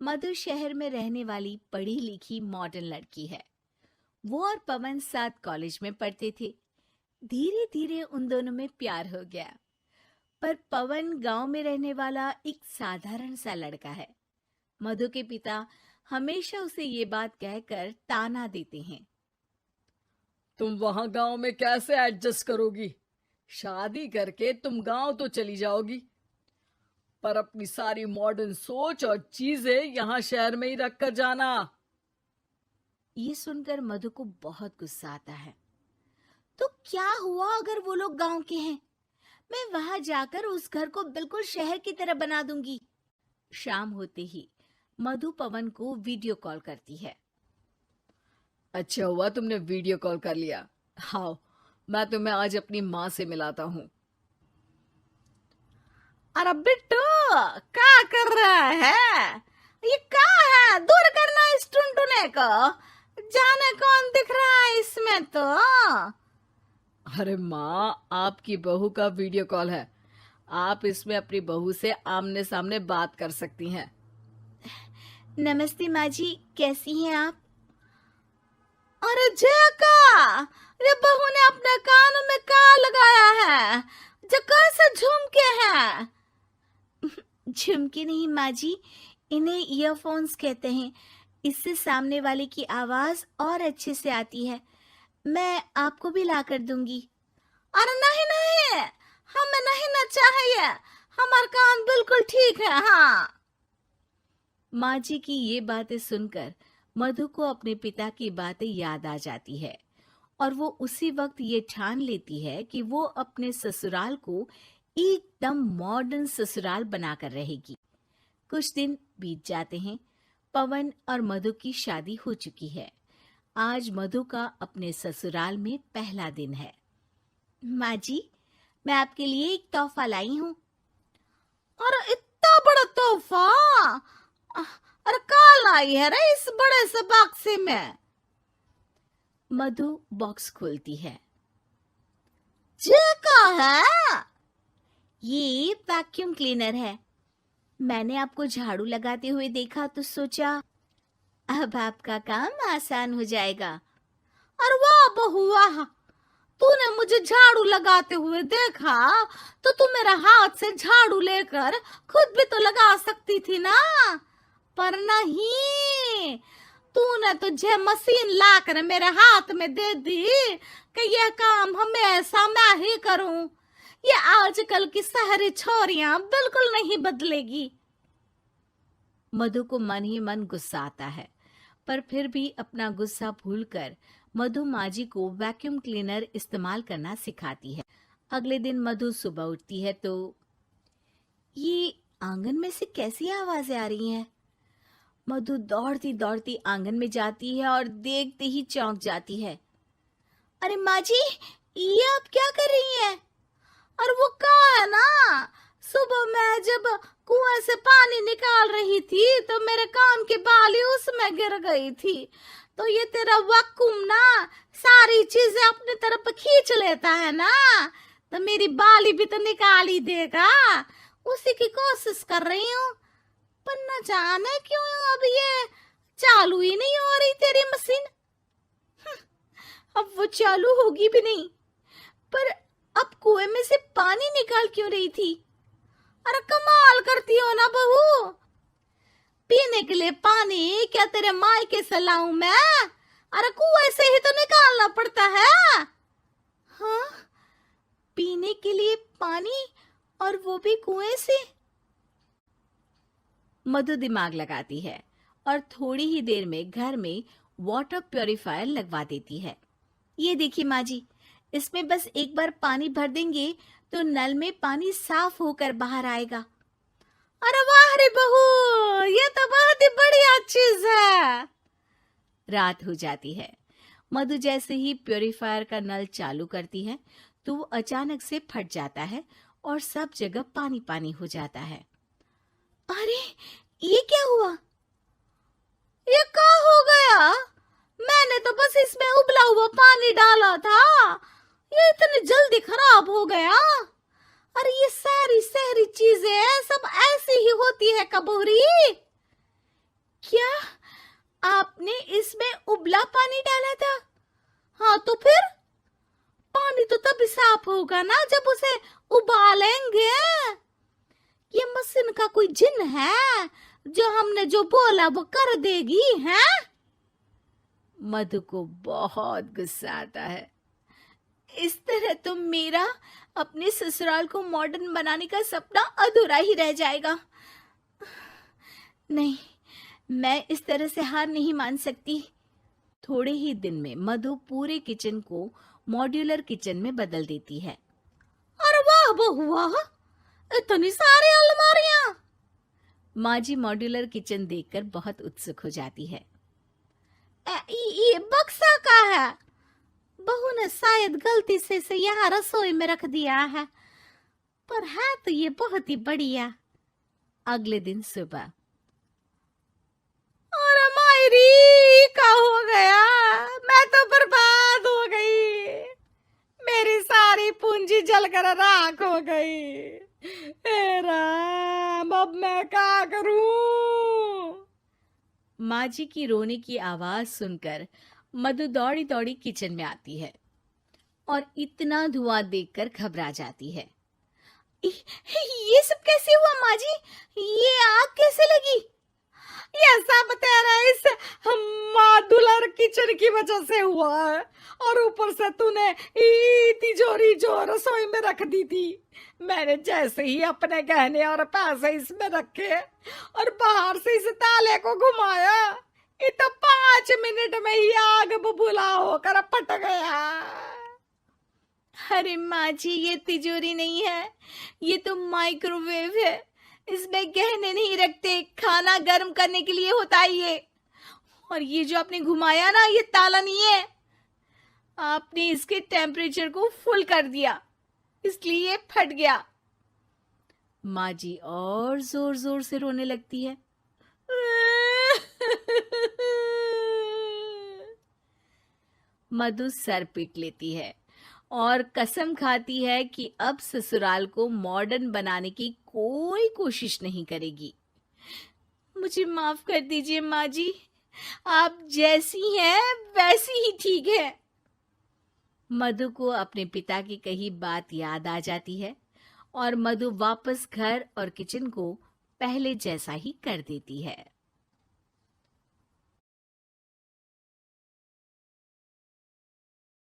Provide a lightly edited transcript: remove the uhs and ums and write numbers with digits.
मधु शहर में रहने वाली पढ़ी लिखी मॉडर्न लड़की है। वो और पवन साथ कॉलेज में पढ़ते थे। धीरे धीरे उन दोनों में प्यार हो गया। पर पवन गांव में रहने वाला एक साधारण सा लड़का है। मधु के पिता हमेशा उसे ये बात कहकर ताना देते हैं। तुम वहां गांव में कैसे एडजस्ट करोगी? शादी करके तुम गांव तो चली जाओगी, पर अपनी सारी मॉडर्न सोच और चीजें यहाँ शहर में ही रख कर जाना। ये सुनकर मधु को बहुत गुस्सा आता है। तो क्या हुआ अगर वो लोग गांव के हैं? मैं वहां जाकर उस घर को बिल्कुल शहर की तरह बना दूंगी। शाम होते ही मधु पवन को वीडियो कॉल करती है। अच्छा हुआ तुमने वीडियो कॉल कर लिया। हाँ, मैं तुम्हें आज अपनी माँ से मिलाता हूँ। अरे बिट्टू, क्या कर रहा है? ये क्या है? दूर करना इस टुनटुने को। जाने कौन दिख रहा है इसमें तो। अरे माँ, आपकी बहू का वीडियो कॉल है। आप इसमें अपनी बहू से आमने सामने बात कर सकती हैं। नमस्ते माँ जी, कैसी हैं आप? अरे जका, ये बहू ने अपने कानों में क्या लगाया है? जो कैसे झुमके हैं? झुमके नहीं माँ जी, इन्हें ईयरफोन्स कहते हैं। इससे सामने वाले की आवाज और अच्छे से आती है। मैं आपको भी ला कर दूंगी। अरे नहीं नहीं, हमें नहीं ना चाहिए। हमारे कान बिल्कुल ठीक है। हाँ। माँ जी की ये बातें सुनकर मधु को अपने पिता की बातें याद आ जाती है और वो उसी वक्त ये ठान लेती है कि वो अपने ससुराल को एकदम मॉडर्न ससुराल बनाकर रहेगी। कुछ दिन बीत जाते हैं। पवन और मधु की शादी हो चुकी है। आज मधु का अपने ससुराल में पहला दिन है। माँ जी, मैं आपके लिए एक तोहफा लाई हूँ। अरे इतना बड़ा तोहफा! अरे क्या लाई है रे इस बड़े से बक्से में? मधु बॉक्स खोलती है। ये क्या है? ये वैक्यूम क्लीनर है। मैंने आपको झाड़ू लगाते हुए देखा तो सोचा अब आपका काम आसान हो जाएगा। अरे वाह बहू वाह! तूने मुझे झाड़ू लगाते हुए देखा तो तू मेरा हाथ से झाड़ू लेकर खुद भी तो लगा सकती थी ना। पर नहीं, तूने तुझे मशीन लाकर मेरे हाथ में दे दी कि यह काम हमेशा मैं ही करूं। ये आजकल की शहरी छोरियां बिल्कुल नहीं बदलेगी। मधु को मन ही मन गुस्सा आता है, पर फिर भी अपना गुस्सा भूलकर मधु माजी को वैक्यूम क्लीनर इस्तेमाल करना सिखाती है। अगले दिन मधु सुबह उठती है तो ये आंगन में से कैसी आवाजें आ रही हैं? मधु दौड़ती दौड़ती आंगन में जाती है और देखते ही चौंक जाती है। अरे माँ जी, ये आप क्या कर रही हैं? और वो कहा है ना, सुबह मैं जब कुएं से पानी निकाल रही थी तो मेरे कान की बाली उसमें गिर गई थी। तो ये तेरा वैक्यूम ना सारी चीजें अपनी तरफ खींच लेता है ना, तो मेरी बाली भी तो निकाल ही देगा। उसी की कोशिश कर रही हूँ, पर न जाने क्यों अब ये चालू ही नहीं हो रही तेरी मशीन। अब वो चालू होगी भी नहीं। पर अब कुएं में से पानी निकाल क्यों रही थी? अरे कमाल करती हो ना बहू। पीने के लिए पानी क्या तेरे मायके से लाऊं मैं? अरे कुएं से ही तो निकालना पड़ता है। हाँ, पीने के लिए पानी, और वो भी कुएं से। मधु दिमाग लगाती है और थोड़ी ही देर में घर में वाटर प्यूरिफायर लगवा देती है। ये देखिए माँ जी, इसमें बस एक बार पानी भर देंगे तो नल में पानी साफ होकर बाहर आएगा। अरे वाह रे बहू, ये तो बहुत ही बढ़िया चीज है। रात हो जाती है। मधु जैसे ही प्यूरिफायर का नल चालू करती है तो वो अचानक से फट जाता है और सब जगह पानी पानी हो जाता है। अरे ये क्या हुआ? ये क्या हो गया? मैंने तो बस इसमें उबला हुआ पानी डाला था, ये इतनी जल्दी खराब हो गया। अरे ये सारी शहरी चीजें सब ऐसी ही होती है कबूरी। उसमें उबला पानी डाला था। हाँ तो फिर पानी तो तभी साफ होगा ना जब उसे उबालेंगे। ये मशीन का कोई जिन है जो हमने जो बोला वो कर देगी है? मधु को बहुत गुस्सा आता है। इस तरह तो मेरा अपने ससुराल को मॉडर्न बनाने का सपना अधूरा ही रह जाएगा। नहीं, मैं इस तरह से हार नहीं मान सकती। थोड़े ही दिन में मधु पूरे किचन को मॉड्यूलर किचन में बदल देती है। अरे वाह बहुआ, इतनी सारी अलमारियां! माँ जी मॉड्यूलर किचन देखकर बहुत उत्सुक हो जाती है। ये बक्सा का है। बहू ने शायद गलती से इसे यहाँ रसोई में रख दिया है, पर है तो ये बहुत ही बढ़िया। अगले दिन सुबह, अरे मायरी क्या हो गया? मैं तो बर्बाद हो गई। मेरी सारी पूंजी जलकर राख हो गई। हे राम, अब मैं क्या करूं? माँ जी की रोने की आवाज सुनकर मधु दौड़ी दौड़ी किचन में आती है और इतना धुआं देखकर घबरा जाती है। ये सब कैसे हुआ माँ जी? ये आग कैसे लगी? ये सब तेरा इस मॉड्यूलर किचन की वजह से हुआ है, और ऊपर से तूने तिजोरी जो रसोई में रख दी थी, मैंने जैसे ही अपने गहने और पैसे इसमें रखे और बाहर से इस ताले को घुमाया, ये तो 5 मिनट में ही आग बबूला होकर फट गया। अरे माँ जी, ये तिजोरी नहीं है, ये तो माइक्रोवेव है। इसमें गहने नहीं रखते, खाना गर्म करने के लिए होता है ये। और ये जो आपने घुमाया ना, ये ताला नहीं है, आपने इसके टेम्परेचर को फुल कर दिया, इसलिए ये फट गया। माँ जी और जोर जोर से रोने लगती है। मधु सर पीट लेती है और कसम खाती है कि अब ससुराल को मॉडर्न बनाने की कोई कोशिश नहीं करेगी। मुझे माफ कर दीजिए माँ जी, आप जैसी हैं वैसी ही ठीक है। मधु को अपने पिता की कही बात याद आ जाती है और मधु वापस घर और किचन को पहले जैसा ही कर देती है।